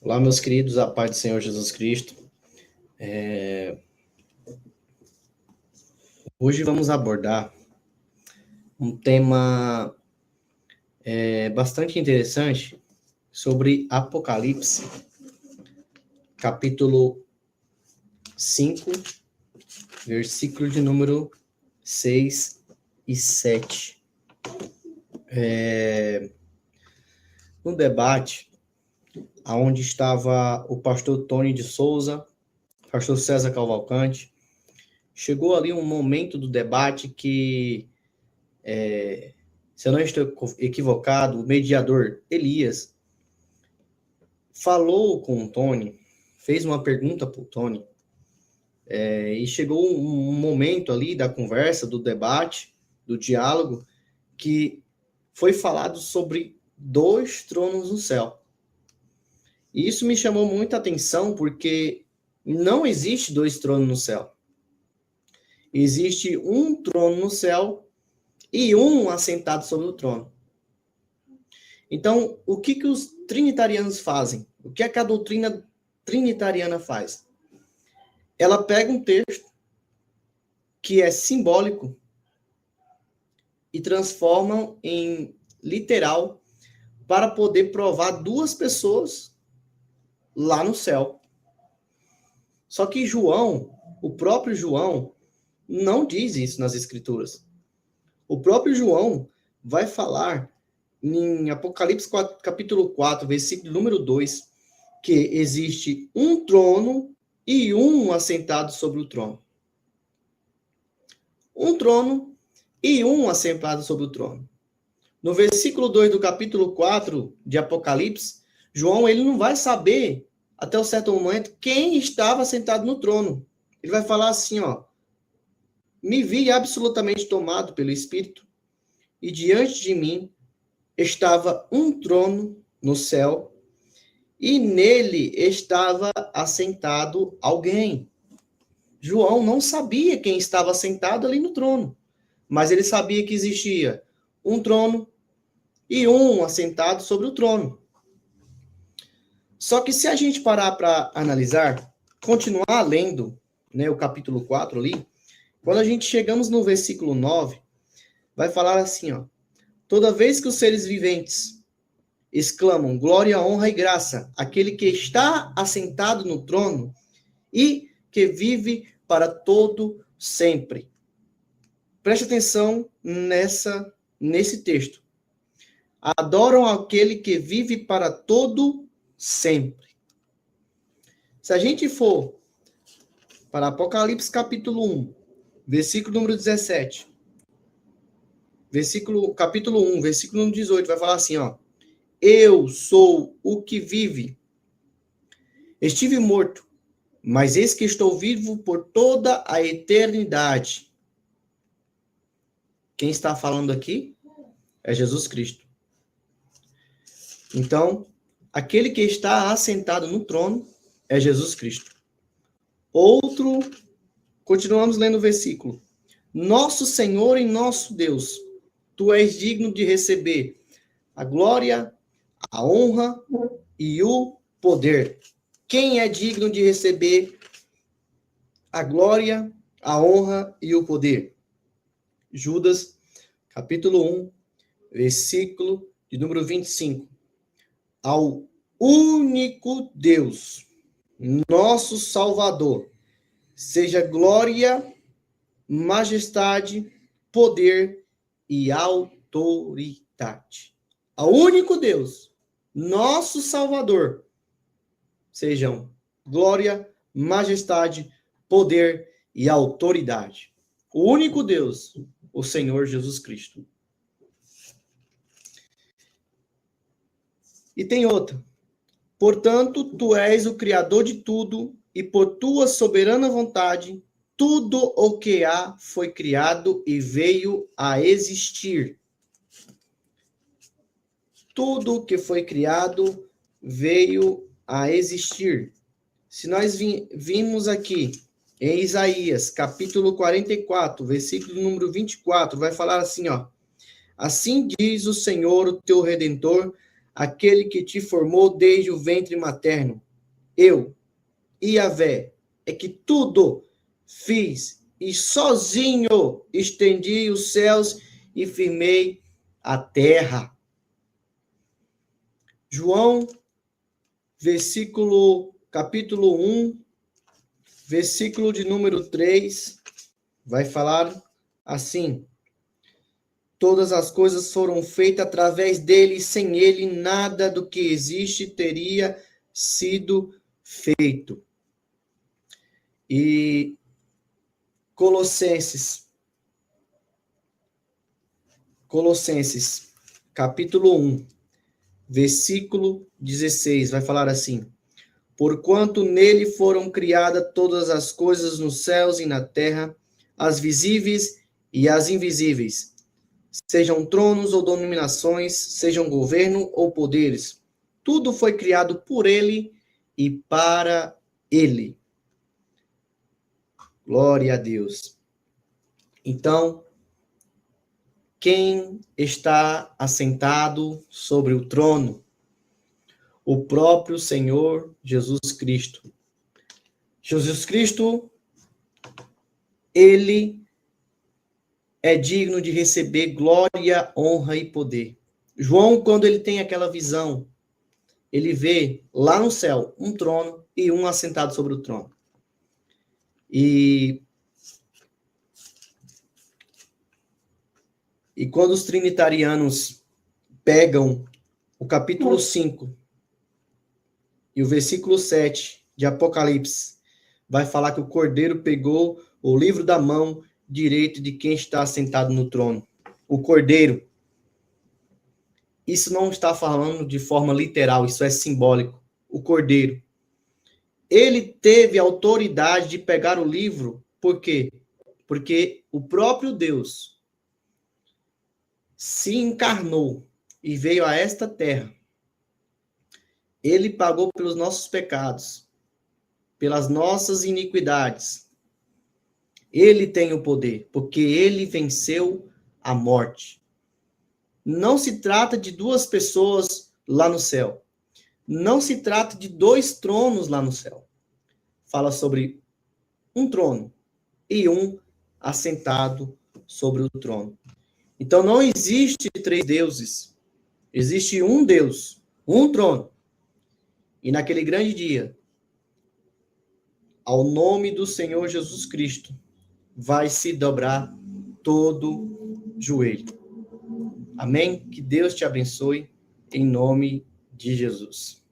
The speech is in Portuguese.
Olá, meus queridos, a paz do Senhor Jesus Cristo. Hoje vamos abordar um tema bastante interessante sobre Apocalipse, capítulo 5, versículo de número 6 e 7. No debate, onde estava o pastor Tony de Souza, pastor César Cavalcante, chegou ali um momento do debate que, se eu não estou equivocado, o mediador Elias falou com o Tony, fez uma pergunta para o Tony, e chegou um momento ali da conversa, do debate, do diálogo, que foi falado sobre 2 tronos no céu. E isso me chamou muita atenção, porque não existe 2 tronos no céu. Existe um trono no céu e um assentado sobre o trono. Então, o que os trinitarianos fazem? O que é que a doutrina trinitariana faz? Ela pega um texto que é simbólico e transforma em literal para poder provar 2 pessoas lá no céu. Só que João, o próprio João, não diz isso nas Escrituras. O próprio João vai falar em Apocalipse 4, capítulo 4, versículo número 2, que existe um trono e um assentado sobre o trono. Um trono e um assentado sobre o trono. No versículo 2 do capítulo 4 de Apocalipse, João ele não vai saber, até um certo momento, quem estava sentado no trono. Ele vai falar assim, me vi absolutamente tomado pelo Espírito, e diante de mim estava um trono no céu, e nele estava assentado alguém. João não sabia quem estava sentado ali no trono, mas ele sabia que existia um trono e um assentado sobre o trono. Só que se a gente parar para analisar, continuar lendo, o capítulo 4 ali, quando a gente chegamos no versículo 9, vai falar assim, toda vez que os seres viventes exclamam glória, honra e graça àquele que está assentado no trono e que vive para todo sempre. Preste atenção nesse texto. Adoram aquele que vive para todo sempre. Se a gente for para Apocalipse capítulo 1, versículo número 17, capítulo 1, versículo número 18, vai falar assim, eu sou o que vive. Estive morto, mas eis que estou vivo por toda a eternidade. Quem está falando aqui é Jesus Cristo. Então, aquele que está assentado no trono é Jesus Cristo. Continuamos lendo o versículo. Nosso Senhor e nosso Deus, tu és digno de receber a glória, a honra e o poder. Quem é digno de receber a glória, a honra e o poder? Judas, capítulo 1, versículo de número 25. Ao único Deus, nosso Salvador, seja glória, majestade, poder e autoridade. Ao único Deus, nosso Salvador, sejam glória, majestade, poder e autoridade. O único Deus, o Senhor Jesus Cristo. E tem outra. Portanto, tu és o Criador de tudo, e por tua soberana vontade, tudo o que há foi criado e veio a existir. Tudo o que foi criado veio a existir. Se nós vimos aqui em Isaías, capítulo 44, versículo número 24, vai falar assim, Assim diz o Senhor, o teu Redentor, aquele que te formou desde o ventre materno. Eu, Yahvé, é que tudo fiz e sozinho estendi os céus e firmei a terra. João, capítulo 1, versículo de número 3, vai falar assim: todas as coisas foram feitas através dele, e sem ele nada do que existe teria sido feito. E Colossenses, capítulo 1, versículo 16, vai falar assim: porquanto nele foram criadas todas as coisas nos céus e na terra, as visíveis e as invisíveis, sejam tronos ou dominações, sejam governo ou poderes. Tudo foi criado por ele e para ele. Glória a Deus. Então, quem está assentado sobre o trono? O próprio Senhor Jesus Cristo. Jesus Cristo, ele é digno de receber glória, honra e poder. João, quando ele tem aquela visão, ele vê lá no céu um trono e um assentado sobre o trono. E quando os trinitarianos pegam o capítulo 5 e o versículo 7 de Apocalipse, vai falar que o Cordeiro pegou o livro da mão direito de quem está sentado no trono. O Cordeiro. Isso não está falando de forma literal, isso é simbólico. O Cordeiro. Ele teve autoridade de pegar o livro, por quê? Porque o próprio Deus se encarnou e veio a esta terra. Ele pagou pelos nossos pecados, pelas nossas iniquidades. Ele tem o poder, porque ele venceu a morte. Não se trata de duas pessoas lá no céu. Não se trata de dois tronos lá no céu. Fala sobre um trono e um assentado sobre o trono. Então não existe três deuses. Existe um Deus, um trono. E naquele grande dia, ao nome do Senhor Jesus Cristo, vai se dobrar todo joelho. Amém? Que Deus te abençoe, em nome de Jesus.